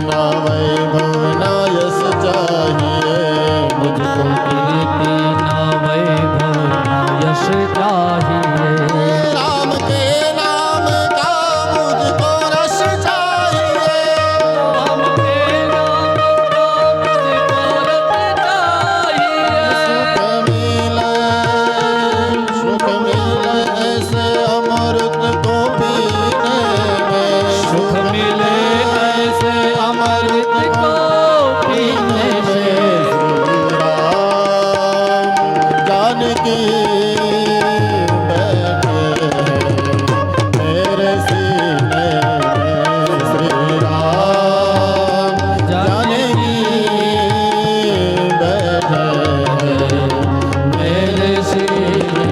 ना वैभव ना यश चाहिए मुझको। कीर्ति ना वैभव ना यश चाहिए। राम के नाम का मुझको रस चाहिए। राम के नाम का मुझको रस चाहिए। सुख मिले ऐसे अमृत को पीने में। सुख मिले ऐसे अमृत को पीने से। जानकी बैठे मेरे सीने में। श्री राम जानकी बैठे मेरे सीने।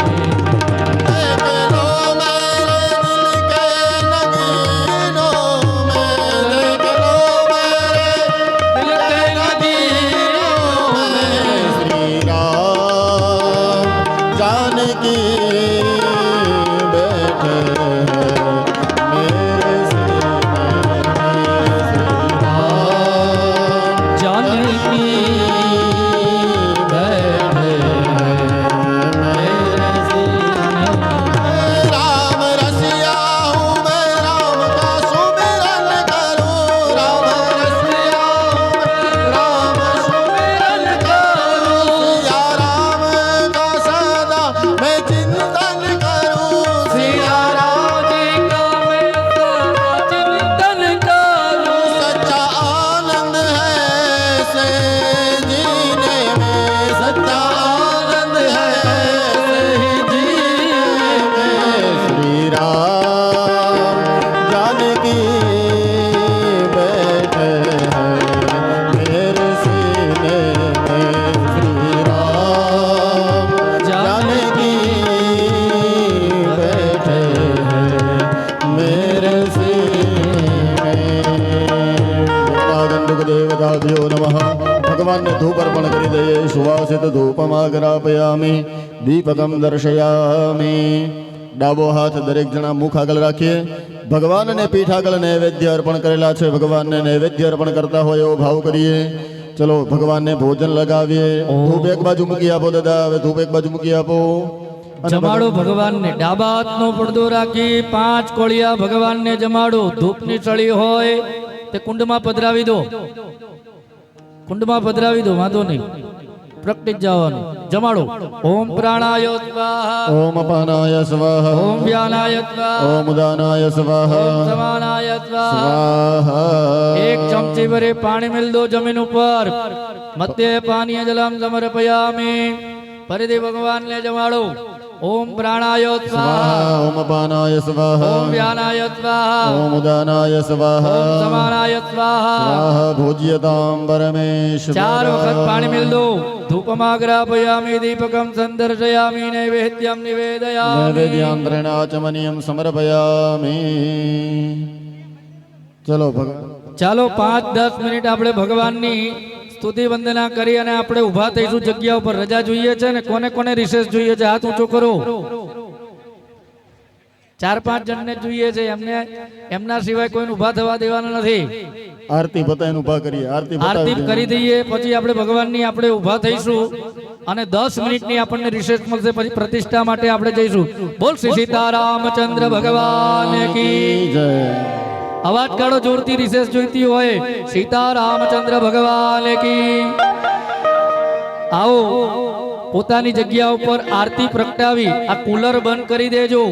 देख लो मेरे दिल के नगीनों में। देख लो मेरे दिल के नगीनों में। श्री राम जानकी बैठे मेरे सीने में। श्री राम जानकी बैठे मेरे सीने। राम रसिया हूँ मैं राम का सुमिरन करूँ। राम रसिया हूँ मैं राम सुमिरन करूँ। सिया राम का सदा मैं चिंतन करूँ। सिया राम जी का मैं सदा चिंतन करूं। सच्चा आनंद है से जीने में। सच्चा आनंद है से जीने में। श्री राम जानकी बैठे हैं मेरे सीने में। श्री राम जानकी बैठे हैं मेरे सीने में। गंडक देवताभ्यो नमः। भगवान ने धूप अर्पण કરી દઈએ। સુવાસિત ધૂપમાગ્રાપયામિ દીપકમ દર્શયામિ। ડાબો હાથ દરેક જણા મુખ આગળ રાખીએ। ભગવાનને પીઠ આગળ નૈવેદ્ય અર્પણ કરેલા છે। ભગવાનને નૈવેદ્ય અર્પણ કરતા હોય એવો ભાવ કરીએ। ચલો ભગવાનને ભોજન લગાવીએ। ધૂપ એક બાજુ મૂકી આપો દાદા। હવે ધૂપ એક બાજુ મૂકી આપો। અને જમાડો ભગવાનને ડાબા હાથનો પડદો રાખી 5 કોળિયા ભગવાનને જમાડો। ધૂપની સળી હોય તે કુંડમાં પધરાવી દો। કુંડમાં પધરાવી દો, વાંધો નહીં, પ્રગટી જ જવાનું। જમાડો। ઓમ પ્રાણાય સ્વાહા। ઓમ અપાનાય સ્વાહા। ઓમ વ્યાનાય સ્વાહા। ઓમ ઉદાનાય સ્વાહા। ઓમ સમાનાય સ્વાહા। સ્વાહા। एक चमची भरे पानी मिल दो जमीन ऊपर। मध्य पानीय जलम समर्पयामि। परिधि भगवान ने जमाड़ो। ओम प्राणाय स्वाहा। स्वाहा। ओम अपानाय स्वाहा। ओम व्यानाय स्वाहा। ओम उदानाय स्वाहा। ओम समानाय स्वाहा। स्वाहा भोज्यतां परमेश्वर। 4 वक्त पानी मिल दो। धूपमाग्रापयामि दीपकं संदर्शयामि नैवेद्यं निवेदयामि। नैवेद्यान्तरेणाचमनीयं समर्पयामि। चलो भगवान ચાલો 5-10 મિનિટ આપણે ભગવાનની સ્તુતિ વંદના કરી અને આપણે ઊભા થઈશું। જગ્યા ઉપર રજા જોઈએ છે ને કોને કોને રિસેસ જોઈએ છે હાથ ઊંચો કરો। 4-5 જણને જોઈએ છે, એમને એમના સિવાય કોઈને ઊભા થવા દેવાના નથી। આરતી બતાવીને ઊભા કરીએ। આરતી આરતી કરી દઈએ પછી આપણે ભગવાનની આપણે ઊભા થઈશું અને 10 મિનિટની આપણને રિસેસ મળશે। પછી પ્રતિષ્ઠા માટે આપણે જઈશું। બોલ શ્રી સીતારામચંદ્ર ભગવાન કી જય। અવાજ કાઢો જોરથી, રિસેસ જોઈતી હોય। સીતારામચંદ્ર ભગવાન કી। આવો પોતાની જગ્યા ઉપર આરતી પ્રગટાવી આ કુલર બંધ કરી દેજો।